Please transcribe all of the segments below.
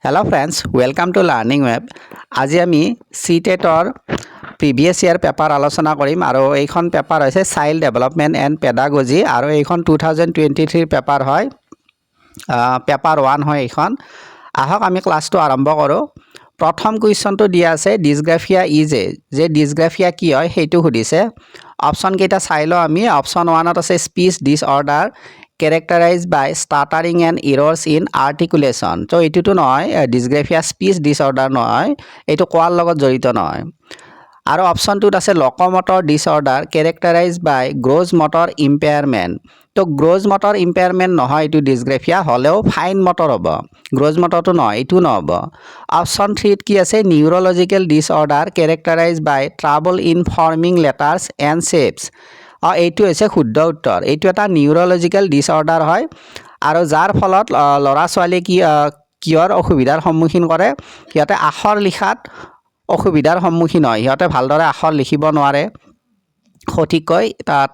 Hello friends, welcome to Learning Web. আজি আমি CTETৰ previous year paper আলোচনা কৰিম আৰু এইখন পেপাৰ হৈছে চাইল্ড ডেভেলপমেণ্ট এণ্ড পেডাগজি আৰু এইখন 2023 পেপাৰ হয় পেপাৰ 1 হয় এইখন আহক আমি ক্লাছটো আৰম্ভ কৰোঁ প্ৰথম কুৱেশ্যনটো দিয়া আছে ডিসগ্ৰাফিয়া ইজ যে ডিসগ্ৰাফিয়া কি হয় সেইটো সুধিছে অপচন কেইটা চাই লওঁ আমি অপচন 1ত আছে speech disorder characterized by stuttering and errors in articulation so এইটোতো নহয় ডিসগ্ৰাফিয়া স্পীচ ডিসঅৰ্ডাৰ নহয় এইটো কোৱাৰ লগত জড়িত নহয় আৰু অপচন 2ত আছে লোকোমোটৰ disorder characterized by gross motor impairment তো গ্ৰোজ মটৰ ইম্পেয়াৰমেণ্ট নহয় এইটো ডিসগ্ৰাফিয়া হলেও ফাইন মটৰ হ'ব গ্ৰোজ মটৰটো নহয় এইটো নহব অপচন 3ত কি আছে নিউৰলজিক্যাল disorder characterized by trouble in forming letters and shapes এইটো হৈছে শুদ্ধ উত্তৰ এইটো এটা নিউৰলজিক্যাল ডিসঅৰ্ডাৰ হয় আৰু যাৰ ফলত লৰা ছোৱালী কিয়ৰ অসুবিধাৰ সন্মুখীন কৰে সিহঁতে আখৰ লিখাত অসুবিধাৰ সন্মুখীন হয় সিহঁতে ভালদৰে আখৰ লিখিব নোৱাৰে সঠিককৈ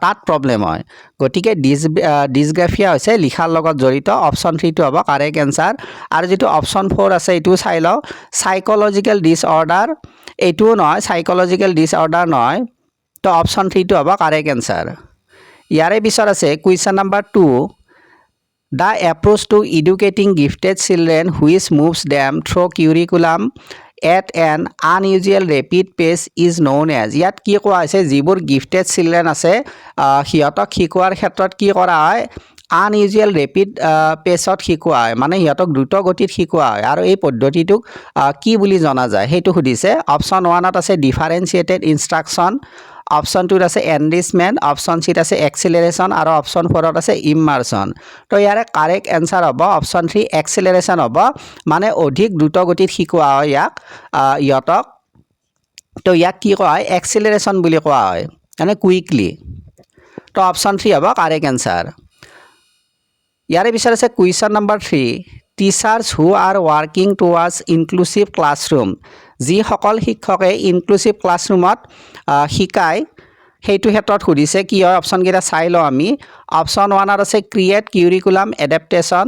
তাত প্ৰবলেম হয় গতিকে ডিসগ্ৰাফিয়া হৈছে লিখাৰ লগত জড়িত অপচন 3 টো হ'ব কাৰেক্ট এনসাৰ আৰু যেটো অপচন 4 আছে এইটো চাই লও সাইকোলজিক্যাল ডিসঅৰ্ডাৰ এইটো নহয় সাইকোলজিক্যাল ডিসঅৰ্ডাৰ নহয় তো অপচন 3 টো হ'ব কাৰেক্ট অ্যান্সাৰ ইয়াৰে পিছত আছে question number 2 the approach to educating gifted children which moves them through curriculum at an unusual rapid pace is known as ইয়াত কি কোৱা হৈছে যিবোৰ গিফটেড চিলড্ৰেন আছে হিয়তক শিকোৱাৰ ক্ষেত্ৰত কি কৰা হয় unusual rapid পেছত শিকোৱা হয় মানে হিয়তক দ্ৰুত গতিত শিকোৱা হয় আৰু এই পদ্ধতিটোক কি বুলি জনা যায় হেতু সুধিছে অপচন 1ত আছে ডিফাৰেন্সিয়েটেড ইনস্ট্ৰাকচন অপচন 2ত আছে এনৰিচমেন্ট অপচন 3ত আছে এক্সিলাৰেশন আৰু অপচন 4ত আছে ইমাৰশন তো ইয়াৰে কাৰেক্ট অ্যান্সাৰ হ'ব অপচন 3 এক্সিলাৰেশন হ'ব মানে অধিক দ্ৰুত গতিত শিকোৱা হয় ইয়াক ইয়তক তো ইয়াক কি কোৱা হয় এক্সিলাৰেশন বুলি কোৱা হয় মানে কুইকলি তো অপচন 3 হ'ব কাৰেক্ট অ্যান্সাৰ ইয়াৰে পিছত আছে question number 3 teachers who are working towards inclusive classroom যিসকল শিক্ষকে ইনক্লুসিভ ক্লাছৰুমত শিকায় সেইটো ক্ষেত্ৰত সুধিছে কি হয় অপচন কেইটা চাই লওঁ আমি অপচন 1ত আছে ক্ৰিয়েট কিউৰিকুলাম এডাপ্টেশ্যন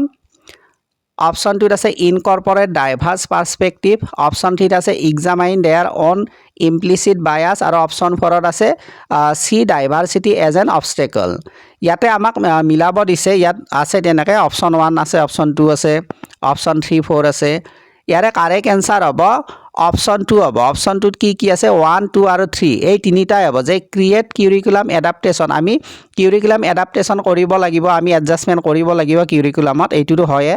অপচন 2ত আছে ইনকৰ্পৰেট ডাইভাৰ্ছ পাৰ্সপেক্টিভ অপচন 3ত আছে এক্সামাইন দেয়াৰ অন ইমপ্লিচিট বায়াস আৰু অপচন 4ত আছে সি ডাইভাৰ্চিটি এজ এন অবষ্টেকল ইয়াতে আমাক মিলাব দিছে ইয়াত আছে তেনেকৈ অপচন 1 আছে অপচন 2 আছে অপচন 3 4 আছে ইয়াৰে কারেক্ট অ্যান্সার হ'ব অপচন 2 হ'ব অপচন 2ত কি আছে 1 2 আৰু 3 এই তিনিটাই হ'ব যে ক্ৰিয়েট কিউৰিকুলাম এডাপ্টেশ্যন আমি কিউৰিকুলাম এডাপ্টেশ্যন কৰিব লাগিব আমি এডজাষ্টমেন্ট কৰিব লাগিব কিউৰিকুলামত এইটোটো হয়ে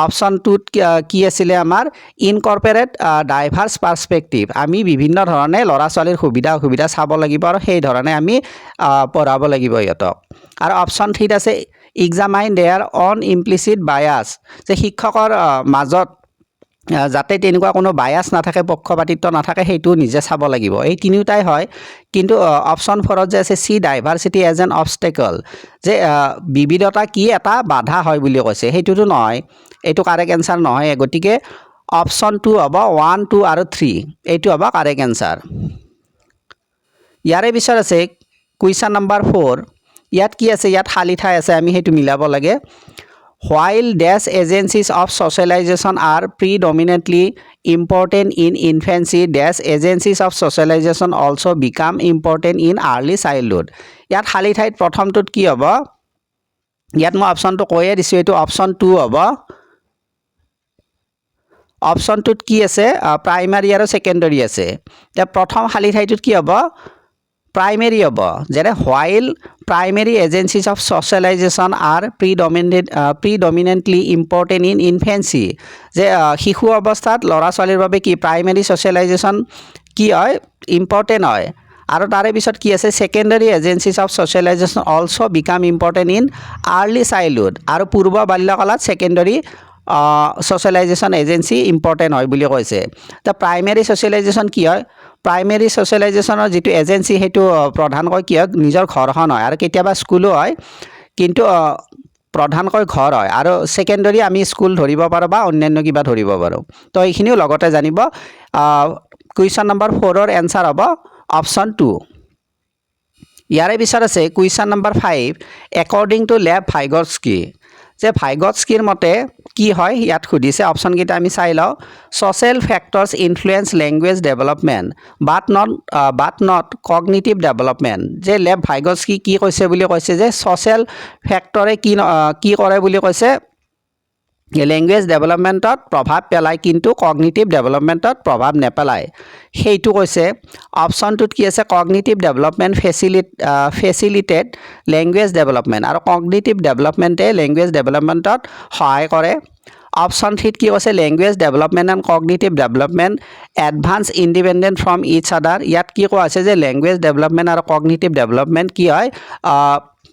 অপচন 2ত কি আছিল আমাৰ ইনকৰ্পৰেট ডাইভাৰ্ছ পাৰ্সপেক্টিভ আমি বিভিন্ন ধৰণে লৰা ছোৱালীৰ সুবিধা চাব লাগিব আৰু সেই ধৰণে আমি পঢ়াব লাগিব ইহঁতক আৰু অপচন 3ত আছে এক্সামাইন দেয়াৰ অন ইমপ্লিচিট বায়াস যে শিক্ষকৰ মাজত যাতে তেনেকুৱা কোনো বায়াস নাথাকে পক্ষপাতিত্ব নাথাকে সেইটো নিজে চাব লাগিব এই তিনিটাই হয় কিন্তু অপচন 4ত যে আছে সি ডাইভাৰ্চিটি এজ এন অবষ্টেকল যে বিবিধতা কি এটা বাধা হয় বুলি কৈছে সেইটোতো নহয় এইটো কারেক্ট অ্যান্সার নহয় গতিকে অপচন 2 হ'ব 1 2 আৰু 3 এইটো হ'ব কাৰেক্ট অ্যান্সাৰ ইয়াৰে পিছত আছে কুৱেশ্যন নম্বৰ 4 ইয়াত কি আছে ইয়াত খালি ঠাই আছে আমি সেইটো মিলাব লাগে While dash agencies of socialization are predominantly important in infancy, dash agencies of socialization also become important in early childhood. ইয়াত খালি ঠাইত প্ৰথমটোত কি হ'ব ইয়াত মই অপচনটো কৈয়ে দিছোঁ এইটো অপচন 2 হ'ব অপচনটোত কি আছে প্ৰাইমাৰী আৰু সেকেন্ডাৰী আছে এতিয়া প্ৰথম খালি ঠাইটোত কি হ'ব primary হ'ব যেনে while primary agencies of socialization are predominantly important in infancy যে শিশু অৱস্থাত লৰা ছোৱালীৰ বাবে কি primary socialization কি হয় ইম্পৰ্টেন্ট হয় আৰু তাৰে পিছত কি আছে secondary agencies of socialization also become important in early childhood আৰু পূৰ্ব বাল্যকালত secondary socialization agency important হয় বুলি কৈছে তা primary socialization কি হয় প্ৰাইমেৰী সোশ্যালাইজেশনৰ যেটো এজেন্সি হেতু প্ৰধানকৈ কি হয় নিজৰ ঘৰখন হয় আৰু কেতিয়াবা স্কুলো হয় কিন্তু প্ৰধানকৈ ঘৰ হয় আৰু সেকেন্ডাৰী আমি স্কুল ধৰিব পাৰো বা অন্যান্য কিবা ধৰিব পাৰো তো এইখিনিও লগতে জানিব কুৱেশ্যন নম্বৰ 4 ৰ এনসাৰ হ'ব অপচন 2 ইয়াৰে পিছত আছে কুৱেশ্যন নম্বৰ 5 according to লেভ ভাইগটস্কি যে ভাইগটস্কিৰ মতে কি হয় ইয়াত সুধিছে অপশ্যনকেইটা আমি চাই লওঁ social factors influence language development but not cognitive development যে লেভ ভাইগটস্কি কি কৈছে বুলি কৈছে যে ছ'চিয়েল ফেক্টৰে কি কৰে বুলি কৈছে লেংগুৱেজ ডেভেলপমেণ্টত প্ৰভাৱ পেলায় কিন্তু কগনিটিভ ডেভেলপমেণ্টত প্ৰভাৱ নেপেলায় সেইটো কৈছে অপশ্যনটোত কি আছে কগনিটিভ ডেভেলপমেণ্ট ফেচিলিটেট লেংগুৱেজ ডেভেলপমেণ্ট আৰু কগনিটিভ ডেভেলপমেণ্টে লেংগুৱেজ ডেভেলপমেণ্টত সহায় কৰে অপশ্যন 3 কি কৈছে language development and cognitive development advance independent from ইচ আদাৰ ইয়াত কি কোৱা আছে যে লেংগুৱেজ ডেভেলপমেণ্ট আৰু কগনিটিভ ডেভেলপমেণ্ট কি হয়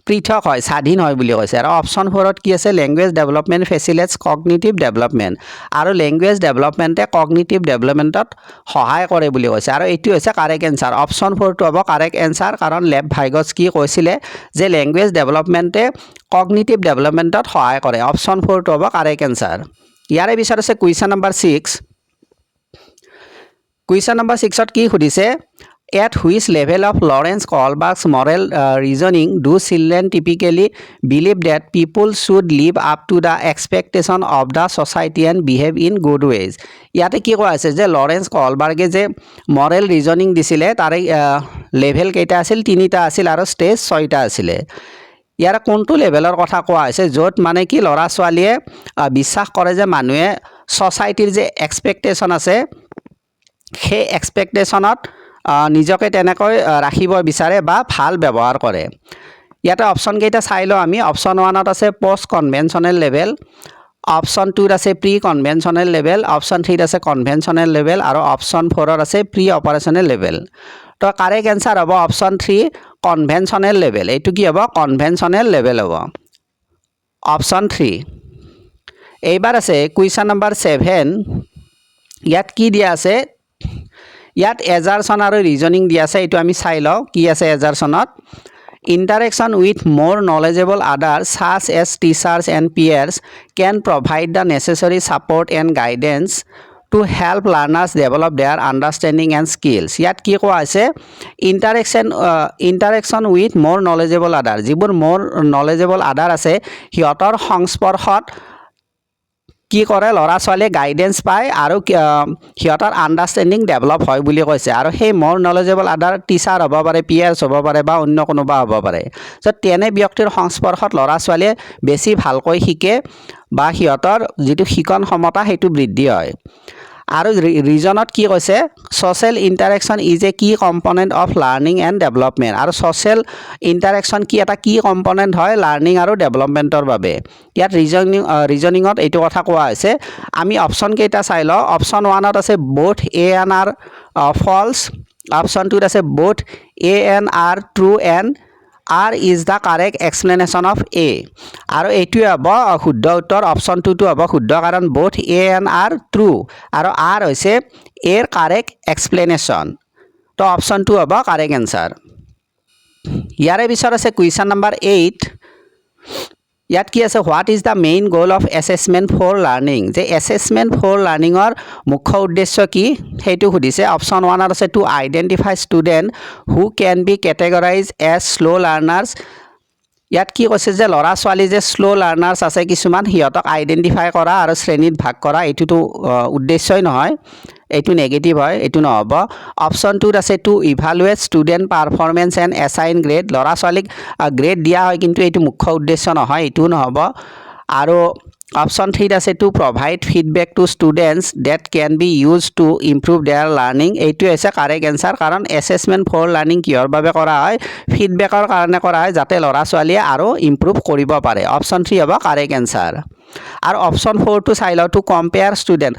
পৃথক হয় স্বাধীন হয় বুলি কৈছে আৰু অপশ্যন 4ত কি আছে লেংগুৱেজ ডেভেলপমেণ্ট ফেচিলেটছ কগনিটিভ ডেভেলপমেণ্ট আৰু লেংগুৱেজ ডেভেলপমেণ্টে কগনিটিভ ডেভেলপমেণ্টত সহায় কৰে বুলি কৈছে আৰু এইটো হৈছে কাৰেক্ট এনচাৰ অপশ্যন 4টো হ'ব কাৰেক্ট এনচাৰ কাৰণ লেভ ভাইগটস্কি কৈছিলে যে লেংগুৱেজ ডেভেলপমেণ্টে কগনিটিভ ডেভেলপমেণ্টত সহায় কৰে অপশ্যন 4টো হ'ব কাৰেক্ট এনচাৰ ইয়াৰে পিছত আছে কুৱেশ্যন নম্বৰ 6 কুৱেশ্যন নম্বৰ 6ত কি সুধিছে At which level of Lawrence Kohlberg's moral reasoning do children typically believe that people should live up to the expectation of the society and behave in good ways? ইয়াতে কি কোৱা আছে যে Lawrence কলবাৰ্গে যে Morrell reasoning দিছিলে তাৰে level কেইটা আছিল তিনিটা আছিল আৰু ষ্টেজ 6টা আছিলে ইয়াৰ কোনটো লেভেলৰ কথা কোৱা হৈছে য'ত মানে কি ল'ৰা ছোৱালীয়ে বিশ্বাস কৰে যে মানুহে ছ'চাইটিৰ যে এক্সপেক্টেশ্যন আছে সেই এক্সপেক্টেশ্যনত নিজকে তেনেকৈ ৰাখিব বিচাৰে বা ভাল ব্যৱহাৰ কৰে ইয়াতে অপশ্যন কেইটা চাই লওঁ আমি অপশ্যন 1ত আছে পোষ্ট কনভেনচনেল লেভেল অপশ্যন 2ত আছে প্ৰি কনভেনচনেল লেভেল অপশ্যন 3ত আছে কনভেনচনেল লেভেল আৰু অপশ্যন 4ত আছে প্ৰি অপাৰেশ্যনেল লেভেল তো কাৰেক্ট এনচাৰ হ'ব অপশ্যন 3 কনভেনচনেল লেভেল এইটো কি হ'ব কনভেনচনেল লেভেল হ'ব অপশ্যন 3 এইবাৰ আছে কুৱেশ্যন নম্বৰ 7 ইয়াত কি দিয়া আছে ইয়াত এজাৰছন আৰু ৰিজনিং দিয়া আছে এইটো আমি চাই লওঁ কি আছে এজাৰছনত interaction with more knowledgeable others such as teachers and peers can provide the necessary support and guidance to help learners develop their understanding and skills ইয়াত কি কোৱা হৈছে ইণ্টাৰেকশ্যন উইথ মোৰ নলেজেবল আদাৰ যিবোৰ মোৰ নলেজেবল আদাৰ আছে সিহঁতৰ সংস্পৰ্শত কি কৰে ল'ৰা ছোৱালীয়ে গাইডেন্স পায় আৰু সিহঁতৰ আণ্ডাৰষ্টেণ্ডিং ডেভেলপ হয় বুলি কৈছে আৰু সেই মোৰ নলেজেবল আদাৰ টিচাৰ হ'ব পাৰে পিয়াৰ্ছ হ'ব পাৰে বা অন্য কোনোবা হ'ব পাৰে চ' তেনে ব্যক্তিৰ সংস্পৰ্শত ল'ৰা ছোৱালীয়ে বেছি ভালকৈ শিকে বা সিহঁতৰ যিটো শিকন ক্ষমতা সেইটো বৃদ্ধি হয় আৰু ৰিজনত কি কৈছে ছ'চিয়েল ইণ্টাৰেকশ্যন ইজ এ কি component of learning and development আৰু ছ'চিয়েল ইণ্টাৰেকশ্যন কি এটা কি কম্পনেণ্ট হয় লাৰ্ণিং আৰু ডেভেলপমেণ্টৰ বাবে ইয়াত ৰিজনিঙত এইটো কথা কোৱা হৈছে আমি অপশ্যন কেইটা চাই লওঁ অপশ্যন 1ত আছে both A and R false option 2ত আছে both A and R true and R is the correct explanation of A আৰু এইটোৱে হ'ব শুদ্ধ উত্তৰ অপশ্যন 2টো হ'ব শুদ্ধ কাৰণ both A and R true আৰু আৰ হৈছে এৰ কাৰেক্ট এক্সপ্লেনেশ্যন তো অপশ্যন 2 হ'ব কাৰেক্ট এনচাৰ ইয়াৰে পিছত আছে কুৱেশ্যন নম্বৰ 8 ইয়াত কি আছে what is the main goal of assessment for learning যে এছেছমেণ্ট ফৰ লাৰ্ণিঙৰ মুখ্য উদ্দেশ্য কি সেইটো সুধিছে অপশ্যন 1ত আছে to identify student who can be categorize as slow' learners ইয়াত কি কৈছে যে ল'ৰা ছোৱালী যে শ্ল' লাৰ্ণাৰ্ছ আছে কিছুমান সিহঁতক আইডেণ্টিফাই কৰা আৰু শ্ৰেণীত ভাগ কৰা এইটোতো উদ্দেশ্যই নহয় এইটো নেগেটিভ হয় এইটো নহ'ব অপশ্যন 2ত আছে to evaluate student performance and assign grade ল'ৰা ছোৱালীক গ্ৰেড দিয়া হয় কিন্তু এইটো মুখ্য উদ্দেশ্য নহয় এইটোও নহ'ব আৰু অপশ্যন 3ত আছে to provide feedback to students that can be use to improve their learning এইটোৱে হৈছে কাৰেক্ট এনচাৰ কাৰণ এছেছমেণ্ট ফৰ লাৰ্ণিং কিহৰ বাবে কৰা হয় ফিডবেকৰ কাৰণে কৰা হয় যাতে ল'ৰা ছোৱালীয়ে আৰু ইম্প্ৰুভ কৰিব পাৰে অপশ্যন 3 হ'ব কাৰেক্ট এনচাৰ আৰু অপশ্যন 4টো চাই লওঁ টু কম্পেয়াৰ ষ্টুডেণ্ট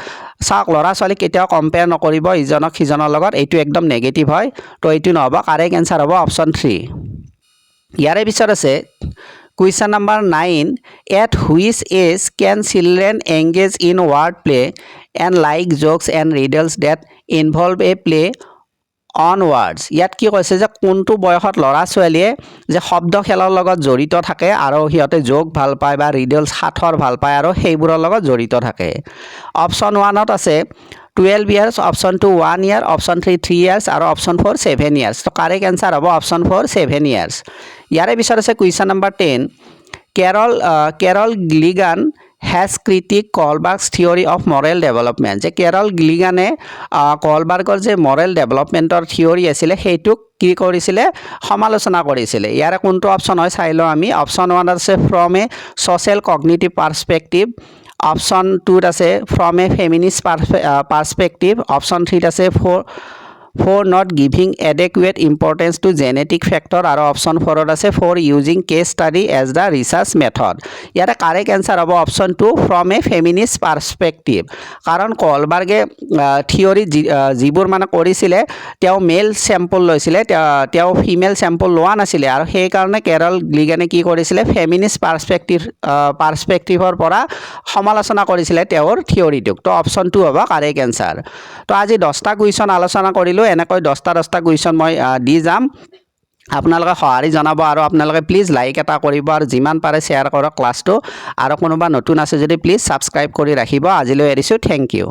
চাওক ল'ৰা ছোৱালীক কেতিয়াও কম্পেয়াৰ নকৰিব ইজনক সিজনৰ লগত এইটো একদম নেগেটিভ হয় তো এইটো নহ'ব কাৰেক্ট এনচাৰ হ'ব অপশ্যন 3 ইয়াৰে পিছত আছে question number 9 at which age can children engage in word play and like jokes and riddles that involve a play on words ইয়াত কি কৈছে যে কোনটো বয়সত ল'ৰা ছোৱালীয়ে যে শব্দ খেলৰ লগত জড়িত থাকে আৰু সিহঁতে জ'ক ভাল পায় বা ৰিডলছ সাঁথৰ ভাল পায় আৰু সেইবোৰৰ লগত জড়িত থাকে অপশ্যন 1ত আছে 12 years option 2 1 year option 3 3 years আৰু অপশ্যন 4 7 years তো কাৰেক্ট এনচাৰ হ'ব অপশ্যন 4 7 years ইয়াৰে পিছত আছে question number 10 Carol Gilligan has critique Kohlberg's theory of moral development যে কেৰল গ্লিগানে কলবাৰ্গৰ যে মৰেল ডেভেলপমেণ্টৰ থিয়ৰী আছিলে সেইটোক কি কৰিছিলে সমালোচনা কৰিছিলে ইয়াৰে কোনটো অপশ্যন হয় চাই লওঁ আমি অপশ্যন 1 আছে from a social cognitive perspective option 2 আছে from a feminist perspective option 3 আছে for not giving adequate importance to genetic factor আৰু অপশ্যন 4 আছে for using case study as the research method ইয়াৰে কাৰেক্ট এনসাৰ হ'ব option 2 from a feminist perspective কাৰণ কলবাৰ্গে theory যিবোৰ মানে কৰিছিলে তেওঁ মেল স্যাম্পল লৈছিলে তেওঁ ফিমেল স্যাম্পল লোৱা নাছিলে আৰু সেই কাৰণে কেৰল গ্লিগানে কি কৰিছিলে ফেমিনিষ্ট পাৰ্সপেক্টিভৰ পৰা সমালোচনা কৰিছিলে তেওঁৰ থিয়ৰীটোক তো অপশ্যন 2 হ'ব কাৰেক্ট এনসাৰ তো আজি 10টা কুৱেশ্যন আলোচনা কৰিলোঁ এনেকৈ 10টা কুৱেশ্যন মই দি যাম আপোনালোকে সঁহাৰি জনাব আৰু আপোনালোকে প্লিজ লাইক এটা কৰিব আৰু যিমান পাৰে শ্বেয়াৰ কৰক ক্লাছটো আৰু কোনোবা নতুন আছে যদি প্লিজ ছাবস্ক্ৰাইব কৰি ৰাখিব আজিলৈ এৰিছোঁ থেংক ইউ